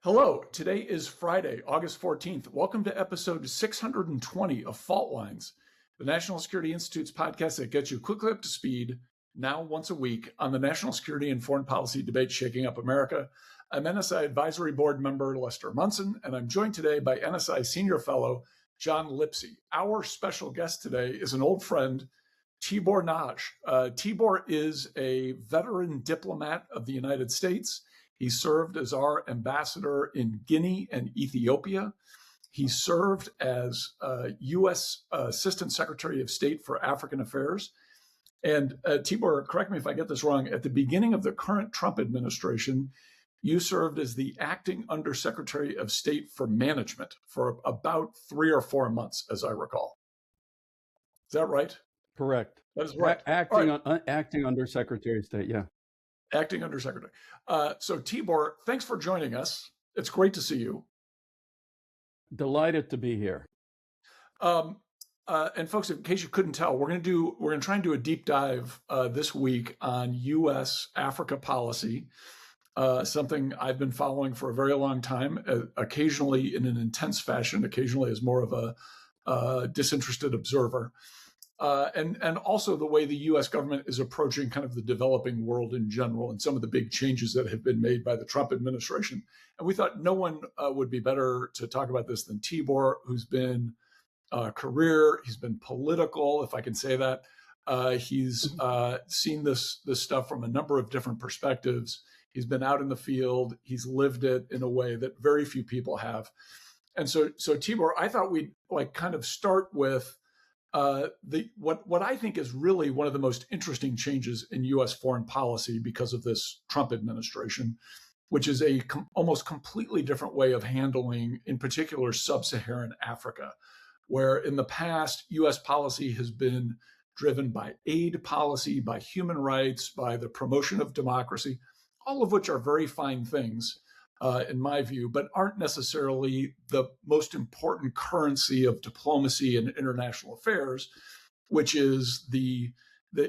Hello, today is Friday, August 14th. Welcome to episode 620 of Fault Lines, the National Security Institute's podcast that gets you quickly up to speed, now once a week, on the national security and foreign policy debate shaking up America. I'm NSI Advisory Board member Lester Munson, and I'm joined today by NSI Senior Fellow John Lipsey. Our special guest today is an old friend, Tibor Nagy. Tibor is a veteran diplomat of the United States. He served as our ambassador in Guinea and Ethiopia. He served as U.S. Assistant Secretary of State for African Affairs. And Tibor, correct me if I get this wrong, at the beginning of the current Trump administration, you served as the acting Undersecretary of State for Management for about 3 or 4 months, as I recall. Is that right? Correct. That is right. Acting Undersecretary of State, yeah. Acting Undersecretary. So Tibor, thanks for joining us. It's great to see you. Delighted to be here. And folks, in case you couldn't tell, we're going to try and do a deep dive this week on U.S. Africa policy, something I've been following for a very long time, occasionally in an intense fashion, occasionally as more of a disinterested observer. And also the way the U.S. government is approaching kind of the developing world in general and some of the big changes that have been made by the Trump administration. And we thought no one would be better to talk about this than Tibor, who's been career, he's been political, if I can say that. He's seen this stuff from a number of different perspectives. He's been out in the field. He's lived it in a way that very few people have. And so Tibor, I thought we'd kind of start with what I think is really one of the most interesting changes in U.S. foreign policy because of this Trump administration, which is a almost completely different way of handling, in particular, Sub-Saharan Africa, where in the past, U.S. policy has been driven by aid policy, by human rights, by the promotion of democracy, all of which are very fine things, in my view, but aren't necessarily the most important currency of diplomacy and international affairs, which is the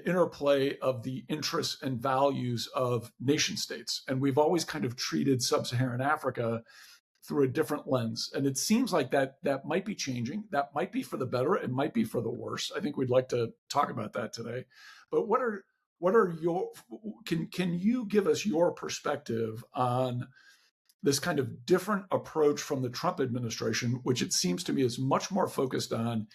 interplay of the interests and values of nation states. And we've always kind of treated Sub-Saharan Africa through a different lens. And it seems like that might be changing. That might be for the better. It might be for the worse. I think we'd like to talk about that today. But what are your, can you give us your perspective on this kind of different approach from the Trump administration, which it seems to me is much more focused on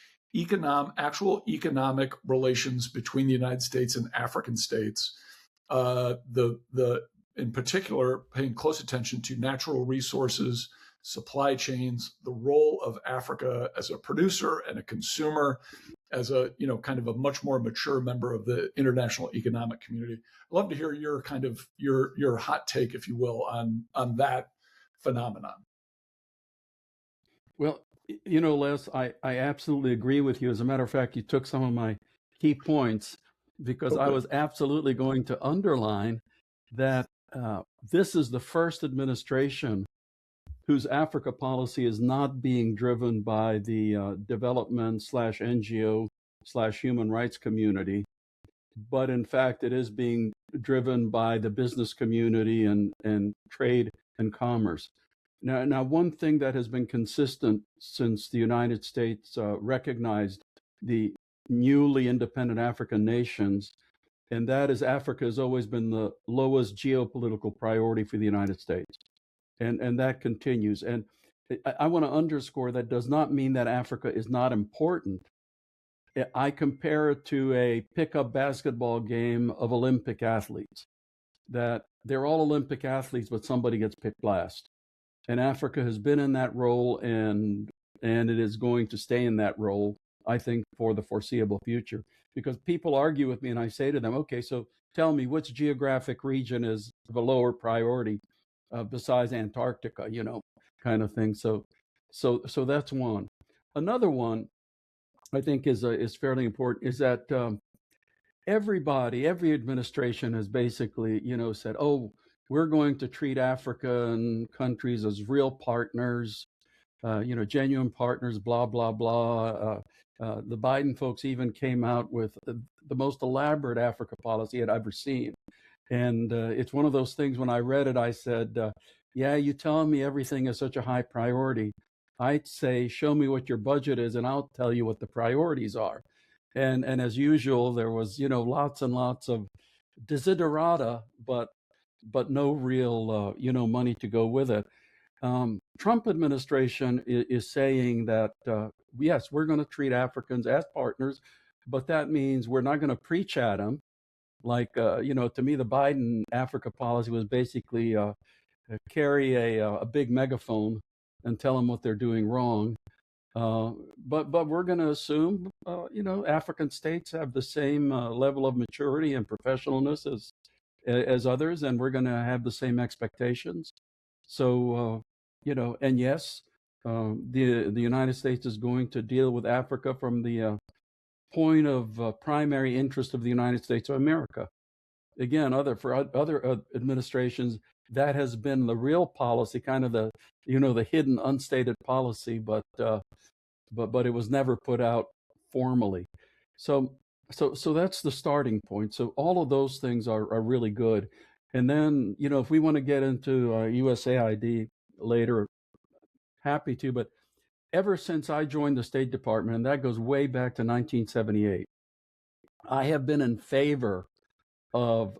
actual economic relations between the United States and African states, in particular, paying close attention to natural resources, supply chains, the role of Africa as a producer and a consumer, as a kind of a much more mature member of the international economic community. I'd love to hear your kind of your hot take, if you will, on that phenomenon. Well, Les, I absolutely agree with you. As a matter of fact, you took some of my key points because I was absolutely going to underline that this is the first administration whose Africa policy is not being driven by the development / NGO / human rights community, but in fact, it is being driven by the business community and trade and commerce. Now, one thing that has been consistent since the United States recognized the newly independent African nations, and that is Africa has always been the lowest geopolitical priority for the United States. And that continues. And I want to underscore that does not mean that Africa is not important. I compare it to a pickup basketball game of Olympic athletes, that they're all Olympic athletes, but somebody gets picked last. And Africa has been in that role, and it is going to stay in that role, I think, for the foreseeable future. Because people argue with me, and I say to them, okay, so tell me which geographic region is of a lower priority besides Antarctica, kind of thing. So that's one. Another one I think is fairly important is that every administration has basically, said, oh, we're going to treat Africa and countries as real partners, genuine partners, blah, blah, blah. The Biden folks even came out with the most elaborate Africa policy I'd ever seen. And it's one of those things, when I read it, I said, yeah, you telling me everything is such a high priority. I'd say, show me what your budget is, and I'll tell you what the priorities are. And as usual, there was lots and lots of desiderata, but no real money to go with it. Trump administration is saying that yes, we're going to treat Africans as partners, but that means we're not going to preach at them. Like to me, the Biden Africa policy was basically carry a big megaphone and tell them what they're doing wrong. But we're going to assume African states have the same level of maturity and professionalness as others, and we're going to have the same expectations. So and yes, the United States is going to deal with Africa from the point of primary interest of the United States of America. Again, other administrations, that has been the real policy, kind of the the hidden, unstated policy, but it was never put out formally. So that's the starting point. So all of those things are really good. And then if we want to get into USAID later, happy to. But ever since I joined the State Department, and that goes way back to 1978, I have been in favor of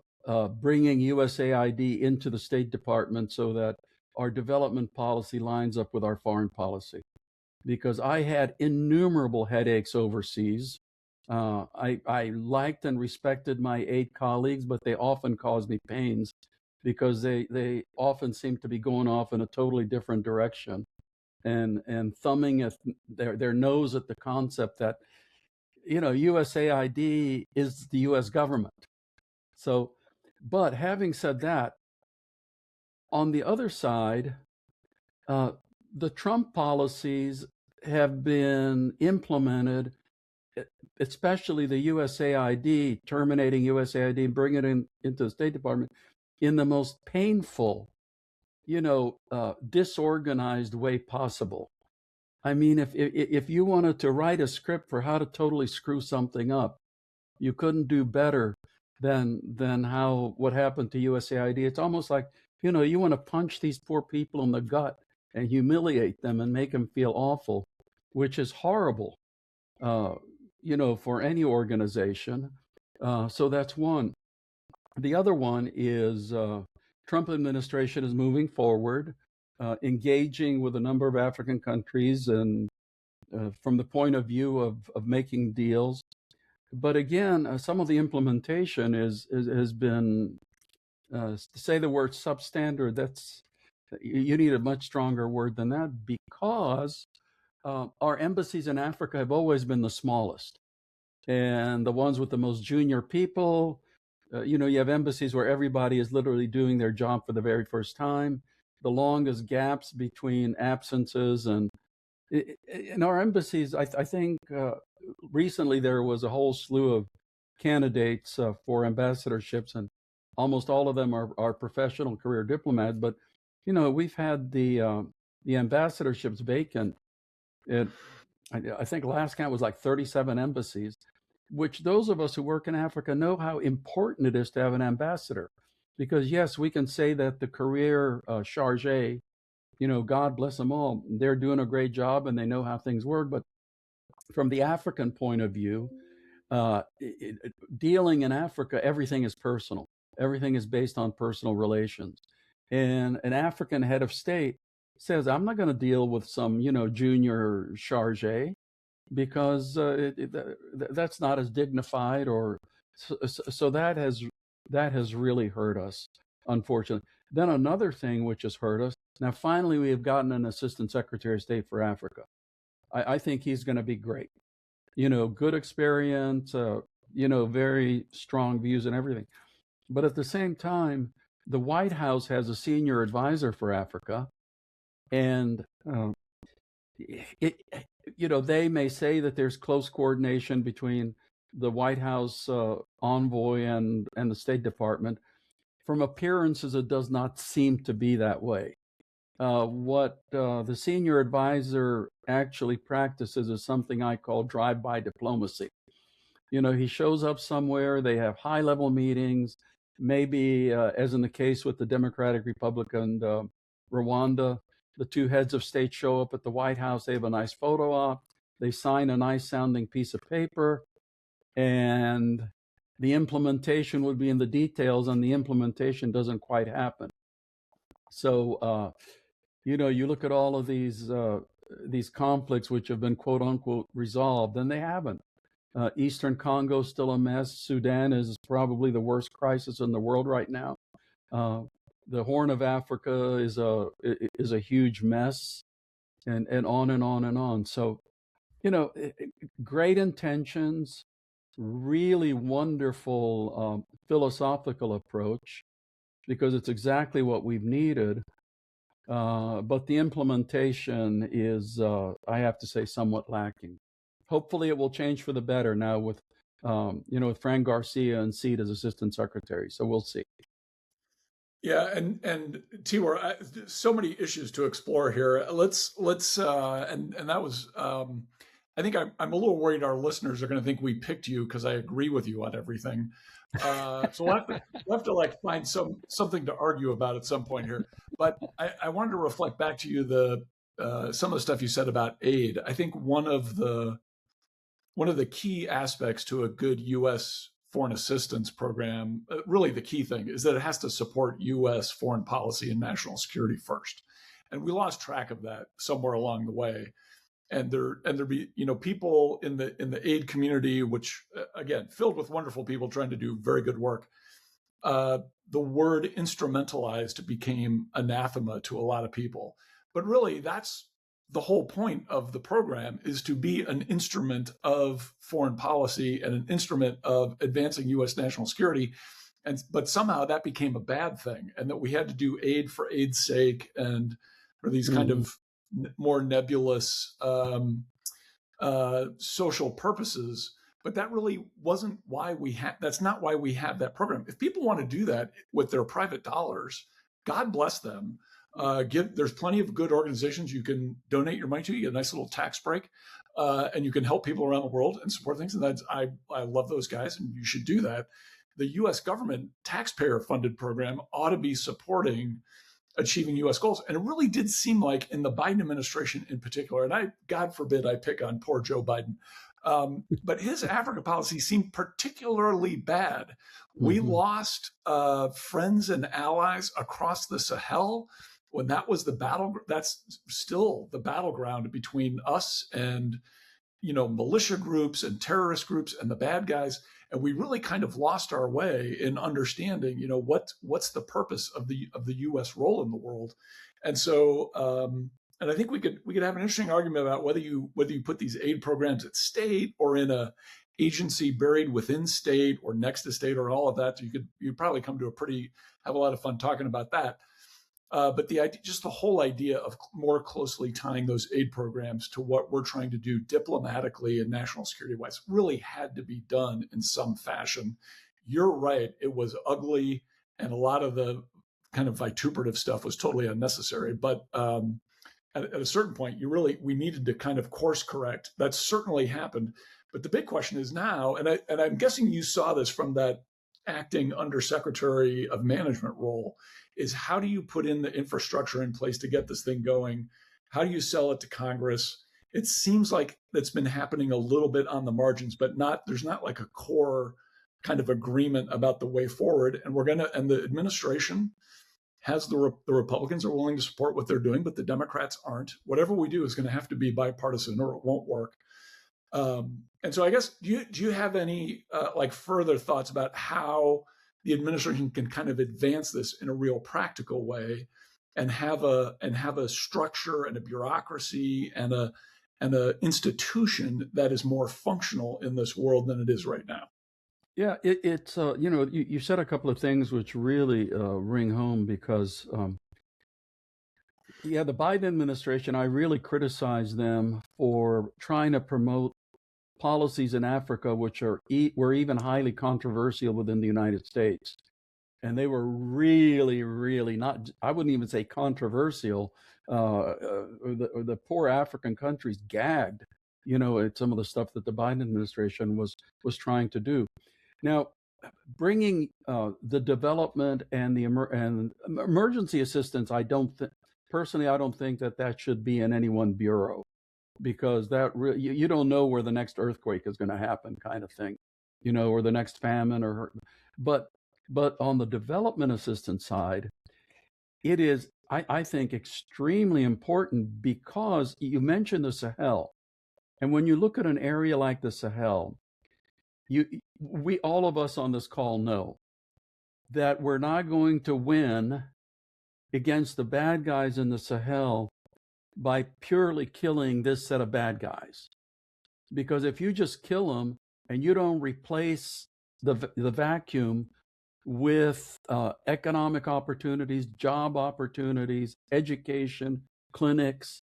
bringing USAID into the State Department so that our development policy lines up with our foreign policy. Because I had innumerable headaches overseas. I liked and respected my aid colleagues, but they often caused me pains because they often seemed to be going off in a totally different direction and thumbing at their nose at the concept that USAID is the U.S. government. So, but having said that, on the other side, the Trump policies have been implemented, especially the USAID, terminating USAID and bringing it into the State Department in the most painful, disorganized way possible. I mean, if you wanted to write a script for how to totally screw something up, you couldn't do better than what happened to USAID. It's almost like, you want to punch these poor people in the gut and humiliate them and make them feel awful, which is horrible, for any organization. So that's one. The other one is Trump administration is moving forward, engaging with a number of African countries and from the point of view of making deals. But again, some of the implementation has been, to say the word substandard, you need a much stronger word than that, because our embassies in Africa have always been the smallest and the ones with the most junior people. You have embassies where everybody is literally doing their job for the very first time. The longest gaps between absences and in our embassies, I think recently there was a whole slew of candidates for ambassadorships, and almost all of them are professional career diplomats. But we've had the ambassadorships vacant. I think last count was like 37 embassies, which those of us who work in Africa know how important it is to have an ambassador. Because yes, we can say that the career chargé, God bless them all, they're doing a great job and they know how things work. But from the African point of view, dealing in Africa, everything is personal. Everything is based on personal relations. And an African head of state says, I'm not going to deal with some, junior chargé, because that's not as dignified. Or so that has really hurt us, unfortunately. Then another thing which has hurt us, now finally we have gotten an Assistant Secretary of State for Africa. I think he's going to be great. Good experience, very strong views and everything. But at the same time, the White House has a senior advisor for Africa, and they may say that there's close coordination between the White House envoy and the State Department. From appearances, it does not seem to be that way. What the senior advisor actually practices is something I call drive-by diplomacy. He shows up somewhere, they have high-level meetings, maybe as in the case with the Democratic Republican Rwanda. The two heads of state show up at the White House. They have a nice photo op. They sign a nice sounding piece of paper, and the implementation would be in the details, and the implementation doesn't quite happen. So, you look at all of these conflicts which have been quote unquote resolved, and they haven't. Eastern Congo is still a mess. Sudan is probably the worst crisis in the world right now. The Horn of Africa is a huge mess, and on and on and on. So, great intentions, really wonderful philosophical approach, because it's exactly what we've needed. But the implementation is, I have to say, somewhat lacking. Hopefully, it will change for the better now with, with Frank Garcia and Seed as Assistant Secretary. So we'll see. Yeah, and Tibor, so many issues to explore here. Let's and that was. I think I'm a little worried our listeners are going to think we picked you because I agree with you on everything. So we'll have to like find something to argue about at some point here. But I wanted to reflect back to you some of the stuff you said about aid. I think one of the key aspects to a good U.S. foreign assistance program, really the key thing, is that it has to support U.S. foreign policy and national security first. And we lost track of that somewhere along the way. And there be people in the aid community, which again filled with wonderful people trying to do very good work. The word instrumentalized became anathema to a lot of people. But really, that's the whole point of the program, is to be an instrument of foreign policy and an instrument of advancing U.S. national security. But somehow that became a bad thing, and that we had to do aid for aid's sake, and for these kind of more nebulous social purposes. But that really wasn't why that's not why we have that program. If people want to do that with their private dollars, God bless them. There's plenty of good organizations you can donate your money to. You get a nice little tax break, and you can help people around the world and support things. And I love those guys, and you should do that. The U.S. government taxpayer-funded program ought to be supporting achieving U.S. goals. And it really did seem like in the Biden administration in particular, and God forbid I pick on poor Joe Biden, but his Africa policy seemed particularly bad. We lost friends and allies across the Sahel when that was the battle. That's still the battleground between us and militia groups and terrorist groups and the bad guys. And we really kind of lost our way in understanding, what's the purpose of the U.S. role in the world. And so, and I think we could have an interesting argument about whether you put these aid programs at state or in a agency buried within state or next to state or all of that. You'd probably come to have a lot of fun talking about that. But just the whole idea of more closely tying those aid programs to what we're trying to do diplomatically and national security wise really had to be done in some fashion. You're right. It was ugly. And a lot of the kind of vituperative stuff was totally unnecessary. But at a certain point, we needed to kind of course correct. That certainly happened. But the big question is now, and I'm guessing you saw this from that acting undersecretary of management role, is how do you put in the infrastructure in place to get this thing going? How do you sell it to Congress? It seems like that's been happening a little bit on the margins, but there's not like a core kind of agreement about the way forward. And the administration has the Republicans are willing to support what they're doing, but the Democrats aren't. Whatever we do is going to have to be bipartisan or it won't work. And so I guess, do you have any further thoughts about how the administration can kind of advance this in a real practical way and have a structure and a bureaucracy and a institution that is more functional in this world than it is right now? Yeah, it's you said a couple of things which really ring home because the Biden administration, I really criticize them for trying to promote policies in Africa which were even highly controversial within the United States. And they were really, really not, I wouldn't even say controversial. The poor African countries gagged, at some of the stuff that the Biden administration was trying to do. Now, bringing the development and the emergency assistance, I don't personally, I don't think that that should be in any one bureau, because you don't know where the next earthquake is going to happen, kind of thing, or the next famine, but on the development assistance side, it is, I think, extremely important, because you mentioned the Sahel. And when you look at an area like the Sahel, we all of us on this call know that we're not going to win against the bad guys in the Sahel by purely killing this set of bad guys. Because if you just kill them and you don't replace the vacuum with economic opportunities, job opportunities, education, clinics,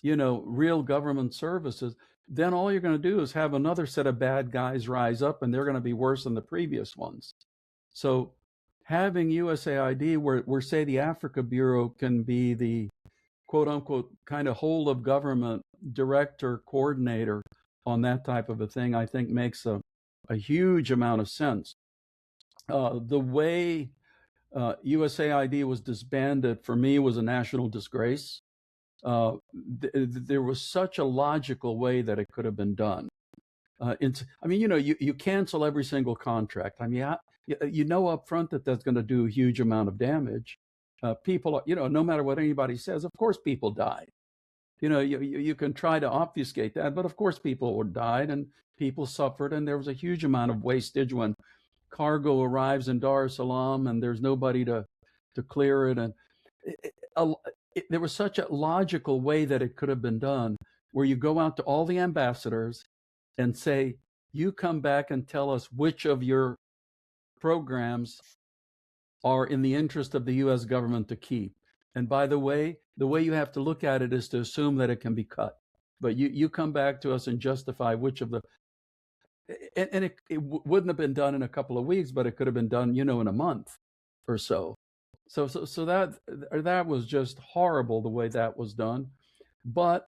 real government services, then all you're going to do is have another set of bad guys rise up, and they're going to be worse than the previous ones. So having USAID, where say the Africa Bureau can be the quote unquote kind of whole of government director, coordinator on that type of a thing, I think makes a huge amount of sense. The way USAID was disbanded, for me, was a national disgrace. There was such a logical way that it could have been done. You cancel every single contract. I mean, you know up front that that's going to do a huge amount of damage. People, no matter what anybody says, of course people died. You can try to obfuscate that, but of course people died and people suffered, and there was a huge amount of wastage when cargo arrives in Dar es Salaam and there's nobody to clear it. And there was such a logical way that it could have been done, where you go out to all the ambassadors and say, you come back and tell us which of your programs are in the interest of the U.S. government to keep. And by the way you have to look at it is to assume that it can be cut. But you come back to us and justify which of the, and it wouldn't have been done in a couple of weeks, but it could have been done, in a month or so. So that was just horrible the way that was done. But,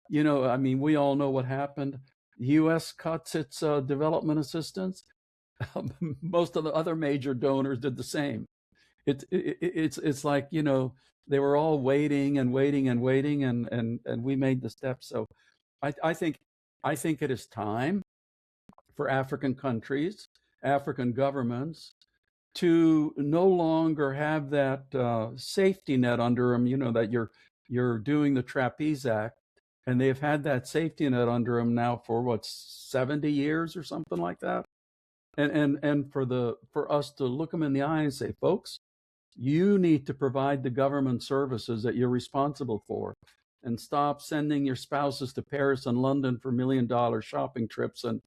we all know what happened. The U.S. cuts its development assistance. Most of the other major donors did the same. It's like, they were all waiting, and we made the steps. So I think it is time for African countries, African governments, to no longer have that safety net under them, that you're doing the Trapeze Act, and they've had that safety net under them now for 70 years or something like that. And for us to look them in the eye and say, folks, you need to provide the government services that you're responsible for, and stop sending your spouses to Paris and London for $1 million shopping trips, and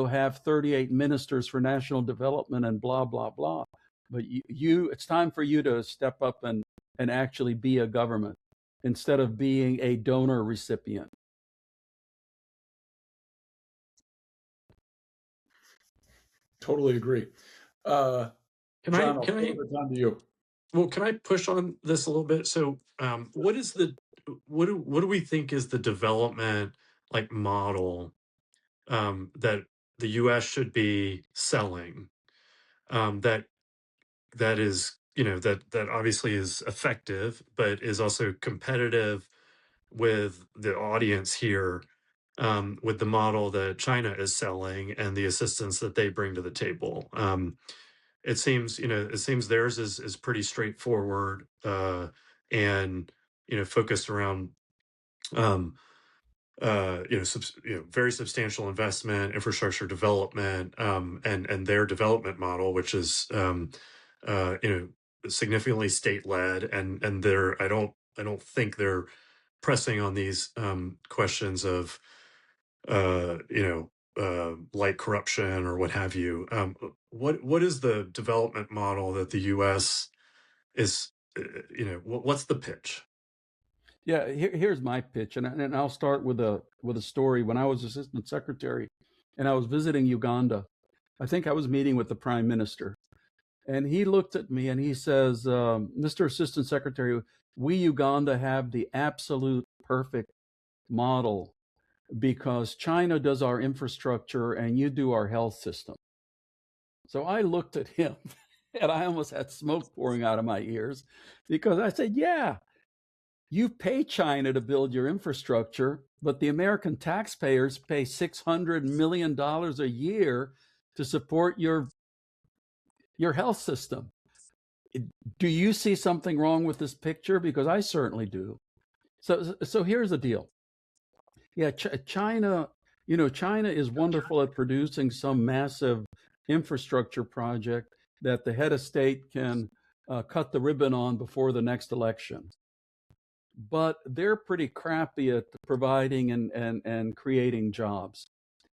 have 38 ministers for national development and blah, blah, blah. But it's time for you to step up and actually be a government instead of being a donor recipient. Totally agree. John, I'll throw it down to you. Well, can I push on this a little bit? So, what do we think is the development model that the U.S. should be selling, that is, that obviously is effective, but is also competitive with the audience here, with the model that China is selling and the assistance that they bring to the table? It seems theirs is pretty straightforward, and focused around very substantial investment, infrastructure development, and their development model, which is significantly state led, and I don't think they're pressing on these questions of like corruption or what have you. What is the development model that the U.S. is? What's the pitch? Yeah, here's my pitch, and I'll start with a story. When I was assistant secretary, and I was visiting Uganda, I think I was meeting with the prime minister, and he looked at me and he says, "Mr. Assistant Secretary, we Uganda have the absolute perfect model, because China does our infrastructure and you do our health system." So I looked at him and I almost had smoke pouring out of my ears, because I said, yeah, You pay China to build your infrastructure, but the American taxpayers pay $600 million a year to support your health system. Do you see something wrong with this picture? Because I certainly do. So here's the deal. Yeah, China, China is wonderful at producing some massive infrastructure project that the head of state can cut the ribbon on before the next election. But they're pretty crappy at providing and creating jobs.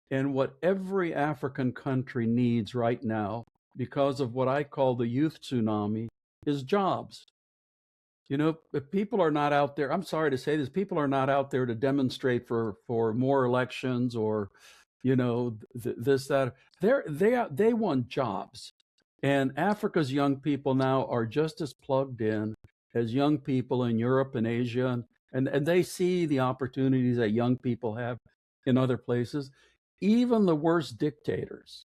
And what every African country needs right now, because of what I call the youth tsunami, is jobs. If people are not out there, I'm sorry to say this, people are not out there to demonstrate for more elections or, this, that. They want jobs. And Africa's young people now are just as plugged in as young people in Europe and Asia. And they see the opportunities that young people have in other places. Even the worst dictators.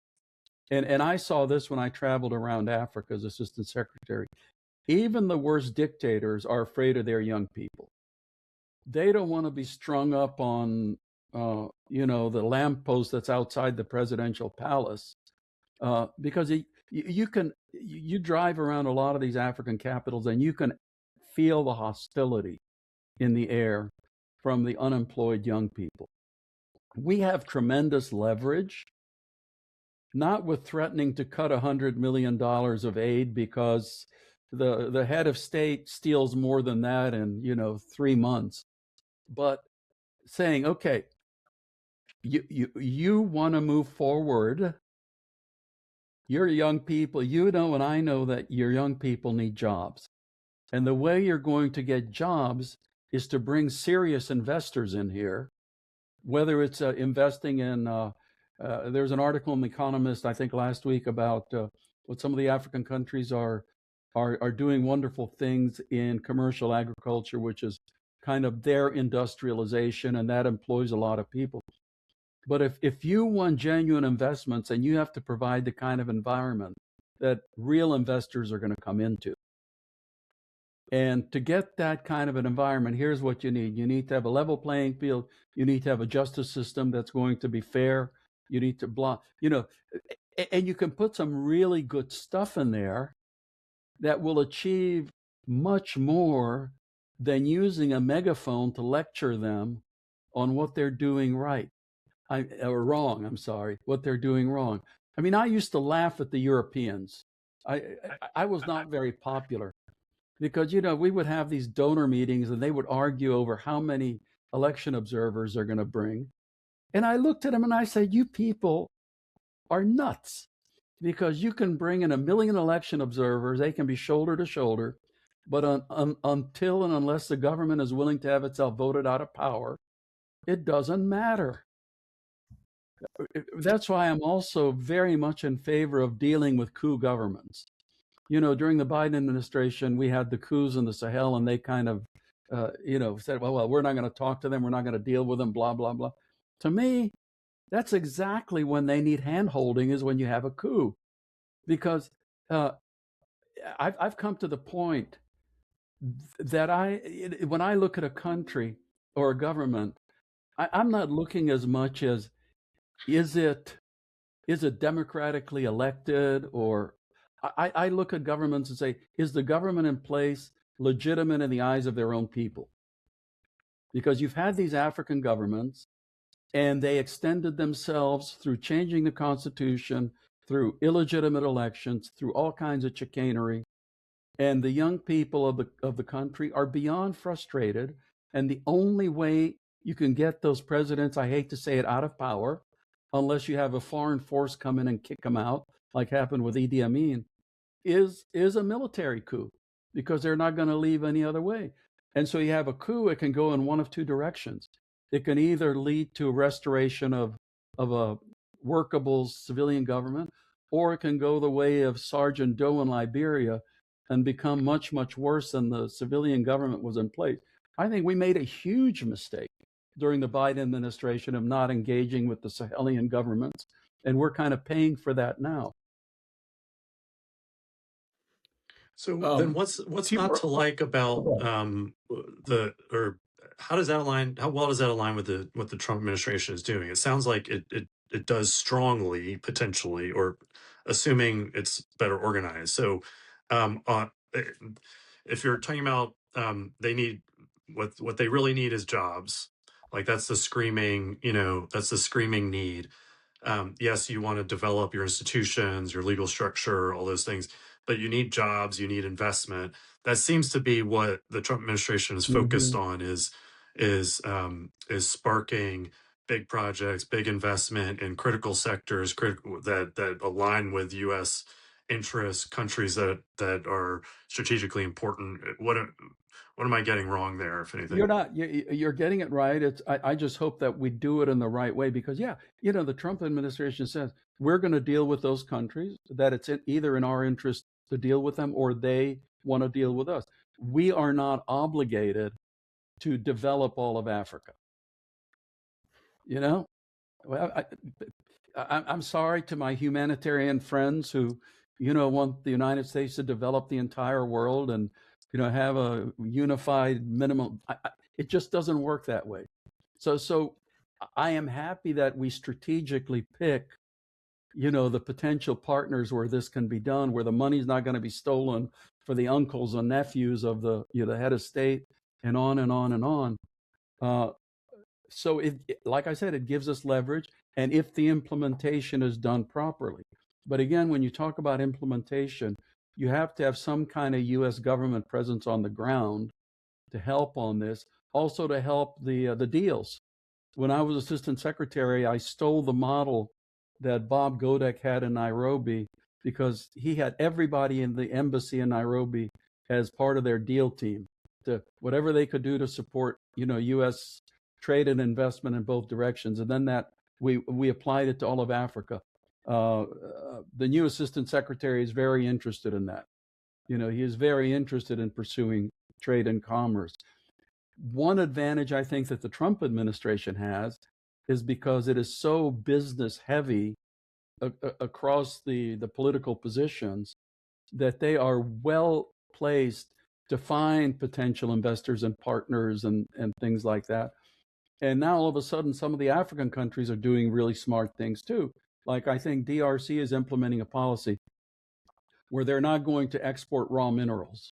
And I saw this when I traveled around Africa as assistant secretary. Even the worst dictators are afraid of their young people. They don't want to be strung up on, the lamppost that's outside the presidential palace, because you drive around a lot of these African capitals and you can feel the hostility in the air from the unemployed young people. We have tremendous leverage, not with threatening to cut $100 million of aid because the head of state steals more than that in 3 months, but saying, okay, you want to move forward. Your young people, and I know that your young people need jobs, and the way you're going to get jobs is to bring serious investors in here, whether it's investing in. There's an article in The Economist, I think last week, about what some of the African countries are doing wonderful things in commercial agriculture, which is kind of their industrialization, and that employs a lot of people. But if you want genuine investments, and you have to provide the kind of environment that real investors are going to come into. And to get that kind of an environment, here's what you need. You need to have a level playing field. You need to have a justice system that's going to be fair. You need to and you can put some really good stuff in there that will achieve much more than using a megaphone to lecture them on what they're doing right. Or wrong, I'm sorry, what they're doing wrong. I mean, I used to laugh at the Europeans. I was not very popular because, we would have these donor meetings and they would argue over how many election observers they're going to bring. And I looked at them and I said, you people are nuts, because you can bring in 1 million election observers. They can be shoulder to shoulder, but until and unless the government is willing to have itself voted out of power, it doesn't matter. That's why I'm also very much in favor of dealing with coup governments. During the Biden administration, we had the coups in the Sahel, and they kind of, said, well, we're not going to talk to them. We're not going to deal with them, blah, blah, blah. To me, that's exactly when they need hand-holding, is when you have a coup. Because I've come to the point that when I look at a country or a government, I'm not looking as much as, is it democratically elected, or I look at governments and say, is the government in place legitimate in the eyes of their own people? Because you've had these African governments, and they extended themselves through changing the constitution, through illegitimate elections, through all kinds of chicanery. And the young people of the country are beyond frustrated. And the only way you can get those presidents, I hate to say it, out of power, unless you have a foreign force come in and kick them out, like happened with Idi Amin, is a military coup, because they're not going to leave any other way. And so you have a coup, it can go in one of two directions. It can either lead to a restoration of a workable civilian government, or it can go the way of Sergeant Doe in Liberia and become much, much worse than the civilian government was in place. I think we made a huge mistake during the Biden administration of not engaging with the Sahelian governments, and we're kind of paying for that now. So then what's not Tibor, to like about the or how does that align how well does that align with the what the Trump administration is doing? It sounds like it does strongly potentially or assuming it's better organized. So um uh, eh, if you're talking about they need what they really need is jobs. Like that's the screaming, that's the screaming need. Yes, you want to develop your institutions, your legal structure, all those things, but you need jobs, you need investment. That seems to be what the Trump administration is focused Mhm. on is sparking big projects, big investment in critical sectors, that align with U.S. interests, countries that are strategically important. What am I getting wrong there, if You're anything? not. You're getting it right. I just hope that we do it in the right way because, yeah, the Trump administration says we're going to deal with those countries that it's either in our interest to deal with them or they want to deal with us. We are not obligated to develop all of Africa. You know, well, I'm sorry to my humanitarian friends who, want the United States to develop the entire world and, have a unified minimum. It just doesn't work that way. So I am happy that we strategically pick, the potential partners where this can be done, where the money's not going to be stolen for the uncles and nephews of the head of state and on and on and on. Uh, so like I said, it gives us leverage, and if the implementation is done properly. But again, when you talk about implementation, you have to have some kind of U.S. government presence on the ground to help on this, also to help the deals. When I was assistant secretary, I stole the model that Bob Godek had in Nairobi because he had everybody in the embassy in Nairobi as part of their deal team to whatever they could do to support, U.S. trade and investment in both directions. And then that we applied it to all of Africa. The new assistant secretary is very interested in that. He is very interested in pursuing trade and commerce. One advantage I think that the Trump administration has is because it is so business heavy across the political positions that they are well placed to find potential investors and partners and things like that. And now all of a sudden, some of the African countries are doing really smart things too. Like I think DRC is implementing a policy where they're not going to export raw minerals.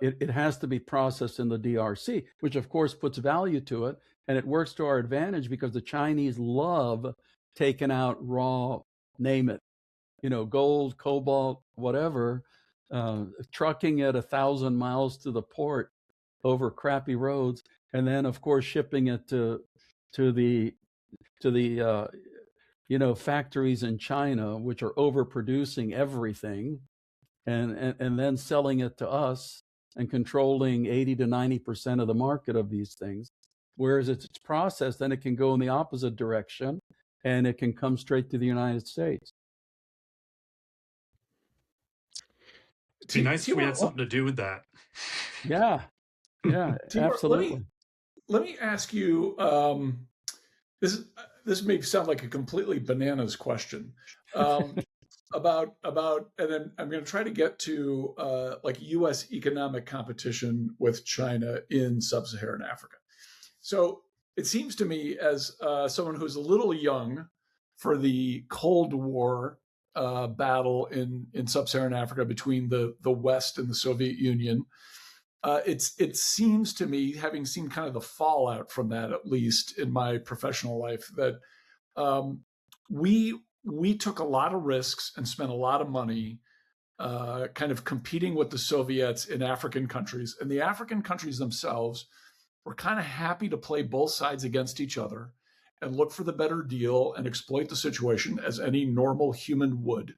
It has to be processed in the DRC, which of course puts value to it. And it works to our advantage because the Chinese love taking out raw, name it, gold, cobalt, whatever, trucking it 1,000 miles to the port over crappy roads, and then of course shipping it to the factories in China, which are overproducing everything, and then selling it to us and controlling 80 to 90% of the market of these things. Whereas it's processed, then it can go in the opposite direction and it can come straight to the United States. It'd be nice if we had Tibor, something to do with that. Yeah, Tibor, absolutely. let me ask you. This this may sound like a completely bananas question about, and then I'm going to try to get to like U.S. economic competition with China in sub-Saharan Africa. So it seems to me, as someone who's a little young for the Cold War battle in sub-Saharan Africa between the West and the Soviet Union, it seems to me, having seen kind of the fallout from that, at least in my professional life, that we took a lot of risks and spent a lot of money kind of competing with the Soviets in African countries, and the African countries themselves were kind of happy to play both sides against each other and look for the better deal and exploit the situation as any normal human would.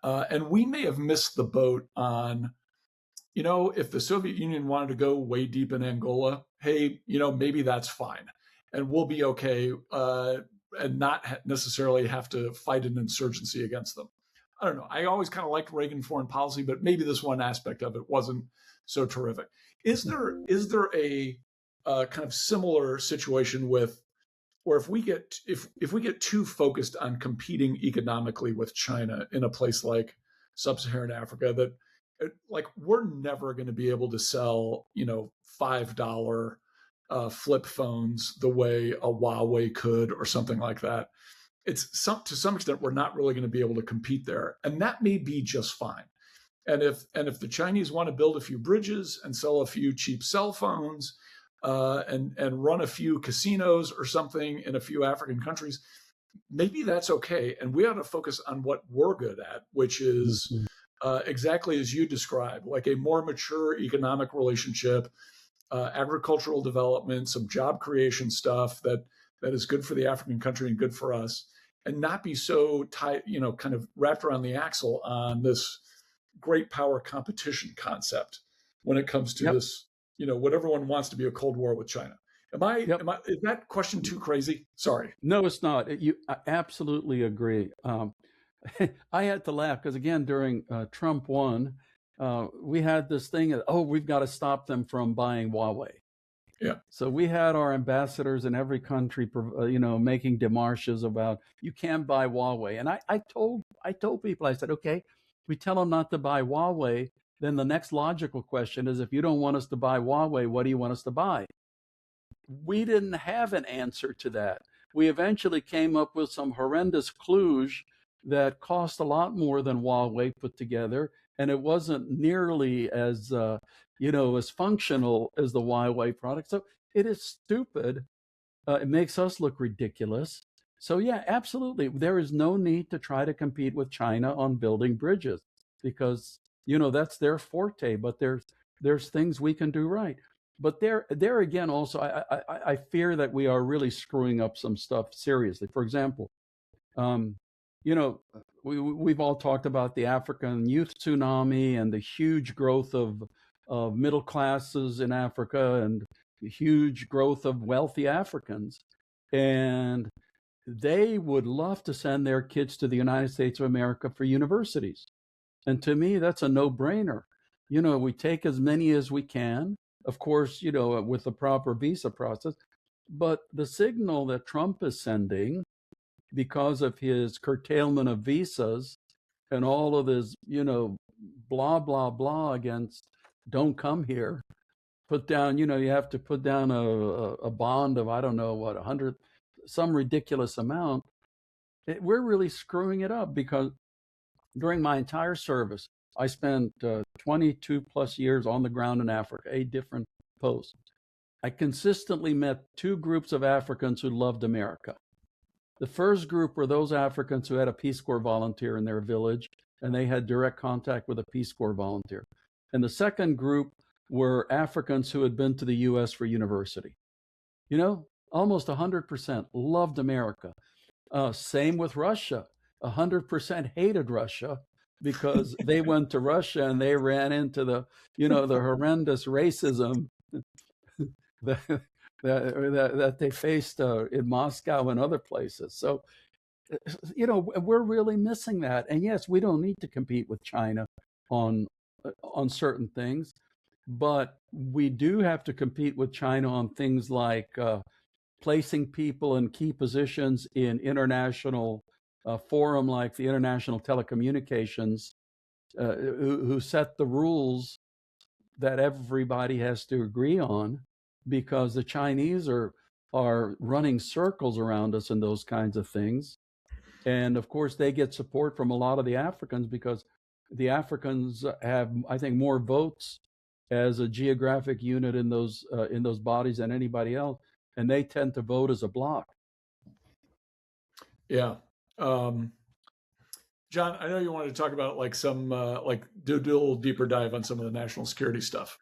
And we may have missed the boat on, if the Soviet Union wanted to go way deep in Angola, hey, maybe that's fine. And we'll be okay and not necessarily have to fight an insurgency against them. I don't know. I always kind of liked Reagan foreign policy, but maybe this one aspect of it wasn't so terrific. Is there a kind of similar situation with, or if we get too focused on competing economically with China in a place like sub-Saharan Africa, that like we're never going to be able to sell, $5 flip phones the way a Huawei could or something like that. To some extent we're not really going to be able to compete there, and that may be just fine. And if the Chinese want to build a few bridges and sell a few cheap cell phones, and run a few casinos or something in a few African countries, maybe that's okay. And we ought to focus on what we're good at, which is Mhm. exactly as you described, like a more mature economic relationship, agricultural development, some job creation stuff that is good for the African country and good for us, and not be so tight, kind of wrapped around the axle on this great power competition concept when it comes to Yep. this, what everyone wants to be a Cold War with China. Yep. Is that question too crazy? Sorry. No, it's not. I absolutely agree. I had to laugh because again, during Trump won, we had this thing that, oh, we've got to stop them from buying Huawei. Yeah. So we had our ambassadors in every country, making demarches about you can't buy Huawei. And I told people, I said, okay, we tell them not to buy Huawei. Then the next logical question is, if you don't want us to buy Huawei, what do you want us to buy? We didn't have an answer to that. We eventually came up with some horrendous kludge that cost a lot more than Huawei put together, and it wasn't nearly as as functional as the Huawei product. So it is stupid. It makes us look ridiculous. So yeah, absolutely, there is no need to try to compete with China on building bridges because that's their forte. But there's things we can do right. But there again, also, I fear that we are really screwing up some stuff seriously. For example, um, you know, we've all talked about the African youth tsunami and the huge growth of middle classes in Africa and the huge growth of wealthy Africans. And they would love to send their kids to the United States of America for universities. And to me, that's a no brainer. We take as many as we can, of course, with the proper visa process. But the signal that Trump is sending because of his curtailment of visas and all of this, blah, blah, blah against don't come here, put down, you have to put down a bond of, I don't know what, 100, some ridiculous amount. We're really screwing it up because during my entire service, I spent 22 plus years on the ground in Africa, 8 different posts. I consistently met 2 groups of Africans who loved America. The first group were those Africans who had a Peace Corps volunteer in their village, and they had direct contact with a Peace Corps volunteer. And the second group were Africans who had been to the US for university. Almost 100% loved America. Same with Russia. 100% hated Russia because they went to Russia and they ran into the horrendous racism that they faced in Moscow and other places. So, we're really missing that. And yes, we don't need to compete with China on certain things, but we do have to compete with China on things like placing people in key positions in international forum like the International Telecommunications, who set the rules that everybody has to agree on, because the Chinese are running circles around us in those kinds of things. And of course, they get support from a lot of the Africans because the Africans have, I think, more votes as a geographic unit in those bodies than anybody else, and they tend to vote as a bloc. Yeah. John, I know you wanted to talk about like some do a little deeper dive on some of the national security stuff.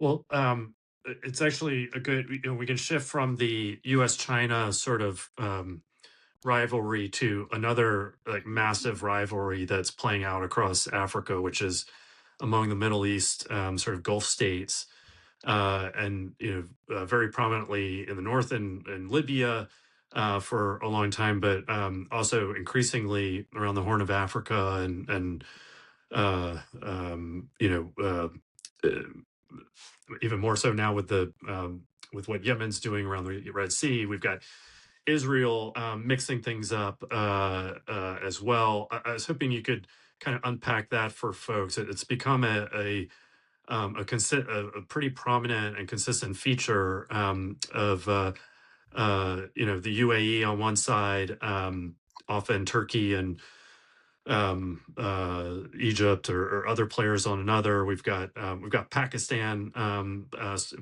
Well, it's actually a good, we can shift from the US-China sort of rivalry to another like massive rivalry that's playing out across Africa, which is among the Middle East sort of Gulf states, and very prominently in the north in Libya for a long time, but also increasingly around the Horn of Africa and uh, um, you know uh, even more so now with what Yemen's doing around the Red Sea. We've got Israel mixing things up as well. I was hoping you could kind of unpack that for folks. It's become a pretty prominent and consistent feature of the UAE on one side, often Turkey and Egypt or other players on another. We've got Pakistan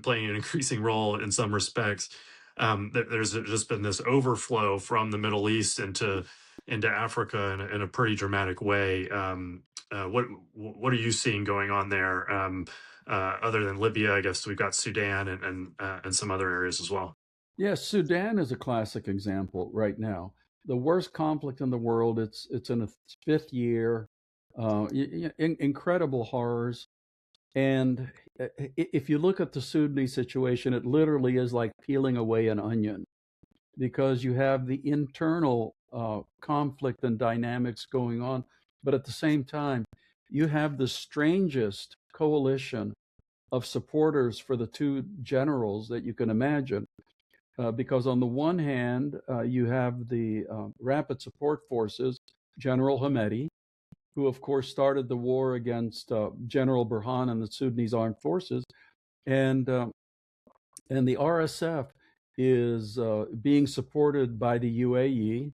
playing an increasing role in some respects. There's just been this overflow from the Middle East into Africa in a pretty dramatic way. What are you seeing going on there? Other than Libya, I guess we've got Sudan and some other areas as well. Yes, Sudan is a classic example right now. The worst conflict in the world. It's in its fifth year. Incredible horrors. And if you look at the Sudanese situation, it literally is like peeling away an onion because you have the internal conflict and dynamics going on, but at the same time, you have the strangest coalition of supporters for the two generals that you can imagine. Because on the one hand, you have the Rapid Support Forces, General Hamedi, who of course started the war against General Burhan and the Sudanese armed forces, and the RSF is being supported by the UAE,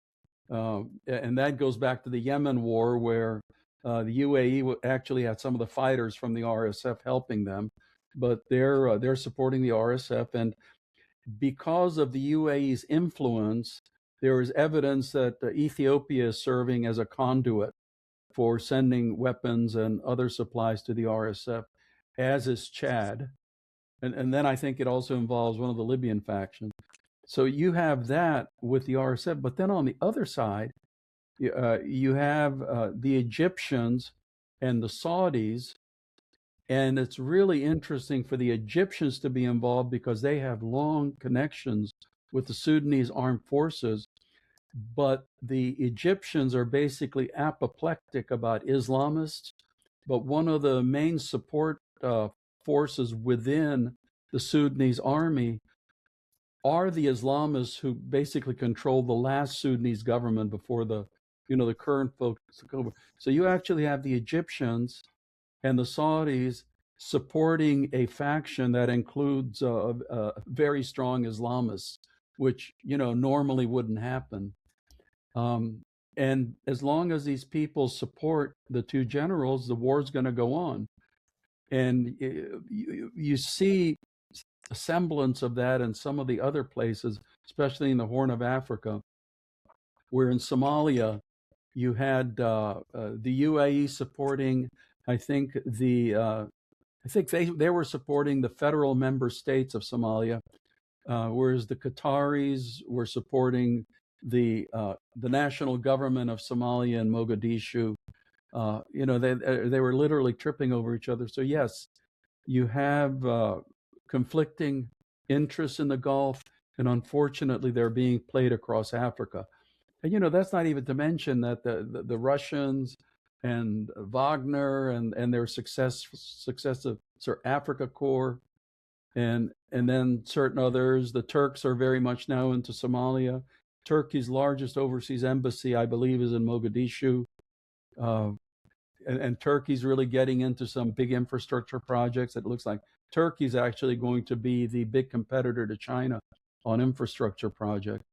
and that goes back to the Yemen war, where the UAE actually had some of the fighters from the RSF helping them, but they're supporting the RSF, and because of the UAE's influence, there is evidence that Ethiopia is serving as a conduit for sending weapons and other supplies to the RSF, as is Chad. And then I think it also involves one of the Libyan factions. So you have that with the RSF. But then on the other side, you have the Egyptians and the Saudis. And it's really interesting for the Egyptians to be involved because they have long connections with the Sudanese armed forces. But the Egyptians are basically apoplectic about Islamists. But one of the main support forces within the Sudanese army are the Islamists who basically control the last Sudanese government before the current folks took over. So you actually have the Egyptians and the Saudis supporting a faction that includes very strong Islamists, which normally wouldn't happen. And as long as these people support the two generals, the war's going to go on. And you see a semblance of that in some of the other places, especially in the Horn of Africa, where in Somalia you had the UAE supporting, I think they were supporting the federal member states of Somalia, whereas the Qataris were supporting the national government of Somalia and Mogadishu. They were literally tripping over each other. So yes, you have conflicting interests in the Gulf, and unfortunately, they're being played across Africa. And that's not even to mention that the Russians and Wagner and their successive Africa Corps, and then certain others. The Turks are very much now into Somalia. Turkey's largest overseas embassy, I believe, is in Mogadishu. And Turkey's really getting into some big infrastructure projects. It looks like Turkey's actually going to be the big competitor to China on infrastructure projects.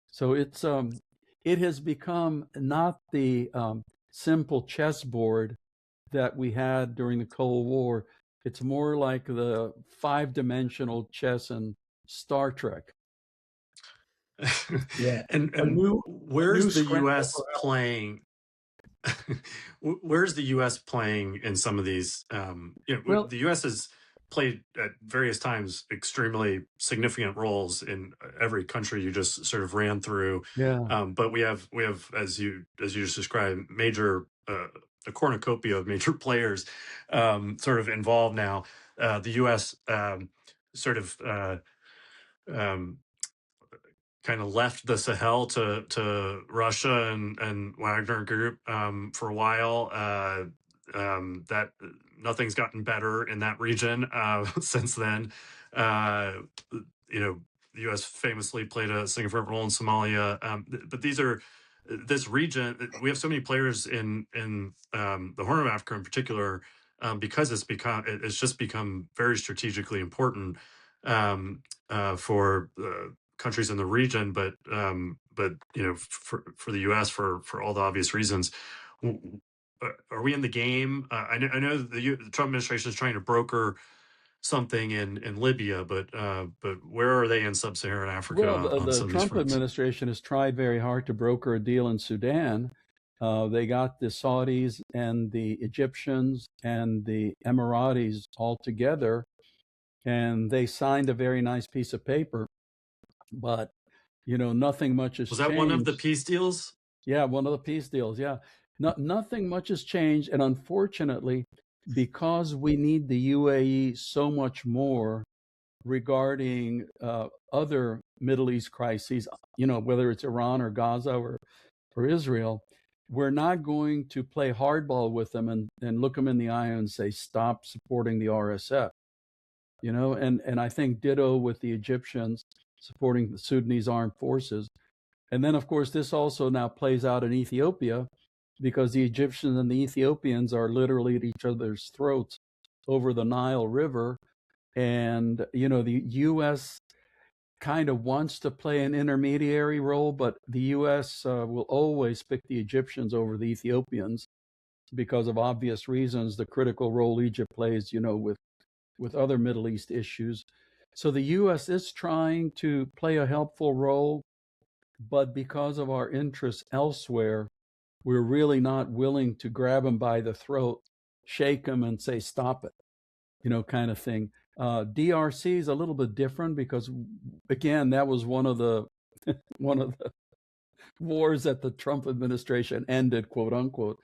So it has become not the simple chessboard that we had during the Cold War. It's more like the 5-dimensional chess in Star Trek. Yeah. And where's the U.S. playing? Where's the U.S. playing in some of these? Well, the U.S. has played at various times extremely significant roles in every country you just sort of ran through. yeah. But we have as you just described, major a cornucopia of major players sort of involved now. The U.S. Sort of kind of left the Sahel to Russia and Wagner Group for a while. That nothing's gotten better in that region since then. The U.S. famously played a significant role in Somalia, but these are this region, we have so many players in the Horn of Africa in particular, because it's just become very strategically important, for countries in the region, but for the U.S. for all the obvious reasons. Are we in the game? I know the Trump administration is trying to broker something in Libya, but where are they in Sub-Saharan Africa Well, on the some of these Trump fronts? administration has tried very hard to broker a deal in Sudan. They got the Saudis and the Egyptians and the Emiratis all together, and they signed a very nice piece of paper. But, nothing much has Was that one of the changed. peace deals? Yeah, one of the peace deals. Yeah. Nothing much has changed. And unfortunately, because we need the UAE so much more regarding other Middle East crises, whether it's Iran or Gaza or Israel, we're not going to play hardball with them and look them in the eye and say, stop supporting the RSF. And I think ditto with the Egyptians supporting the Sudanese armed forces. And then, of course, this also now plays out in Ethiopia because the Egyptians and the Ethiopians are literally at each other's throats over the Nile River. And, the U.S. kind of wants to play an intermediary role, but the U.S. Will always pick the Egyptians over the Ethiopians because of obvious reasons, the critical role Egypt plays, with other Middle East issues. So the U.S. is trying to play a helpful role, but because of our interests elsewhere, we're really not willing to grab them by the throat, shake them and say, stop it, kind of thing. DRC is a little bit different because, again, that was one of the wars that the Trump administration ended, quote unquote.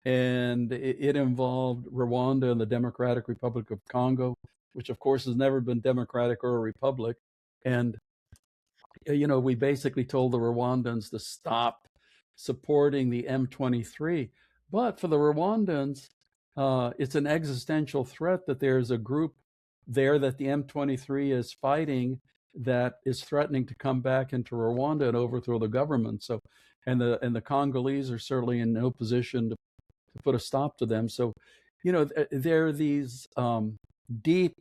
And it involved Rwanda and the Democratic Republic of Congo, which of course has never been democratic or a republic. And, we basically told the Rwandans to stop supporting the M23. But for the Rwandans, it's an existential threat that there's a group there that the M23 is fighting that is threatening to come back into Rwanda and overthrow the government. So, and the Congolese are certainly in no position to put a stop to them. So, there are these deep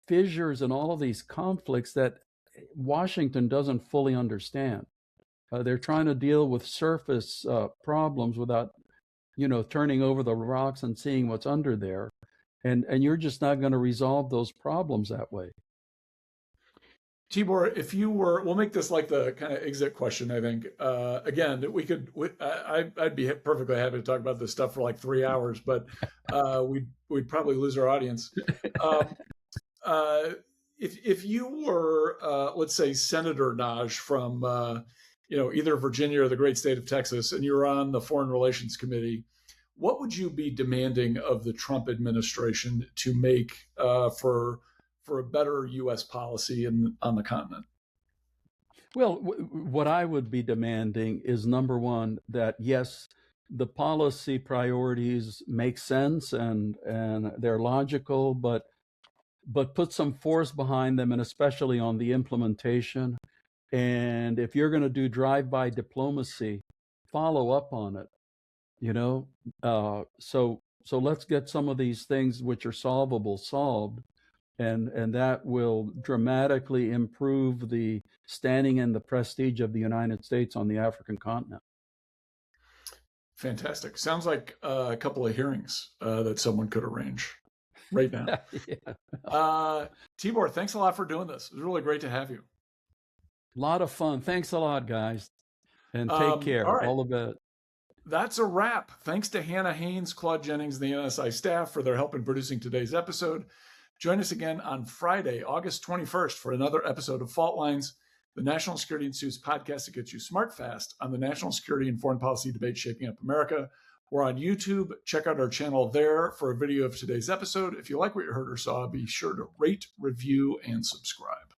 fissures in all of these conflicts that Washington doesn't fully understand. They're trying to deal with surface problems without, turning over the rocks and seeing what's under there. And you're just not going to resolve those problems that way. Tibor, if you were, we'll make this like the kind of exit question, I think. Again, I'd be perfectly happy to talk about this stuff for like 3 hours, but we'd probably lose our audience. If you were, let's say, Senator Nagy from, either Virginia or the great state of Texas, and you're on the Foreign Relations Committee, what would you be demanding of the Trump administration to make for a better U.S. policy on the continent? Well, what I would be demanding is, number one, that yes, the policy priorities make sense and they're logical, but put some force behind them, and especially on the implementation. And if you're going to do drive-by diplomacy, follow up on it. So let's get some of these things which are solvable solved. And that will dramatically improve the standing and the prestige of the United States on the African continent. Fantastic. Sounds like a couple of hearings that someone could arrange right now. Yeah. Tibor, thanks a lot for doing this. It was really great to have you. A lot of fun. Thanks a lot, guys. And take care. All right. All the best. That's a wrap. Thanks to Hannah Haynes, Claude Jennings, and the NSI staff for their help in producing today's episode. Join us again on Friday, August 21st, for another episode of Fault Lines, the National Security Institute's podcast that gets you smart fast on the national security and foreign policy debate shaking up America. We're on YouTube. Check out our channel there for a video of today's episode. If you like what you heard or saw, be sure to rate, review, and subscribe.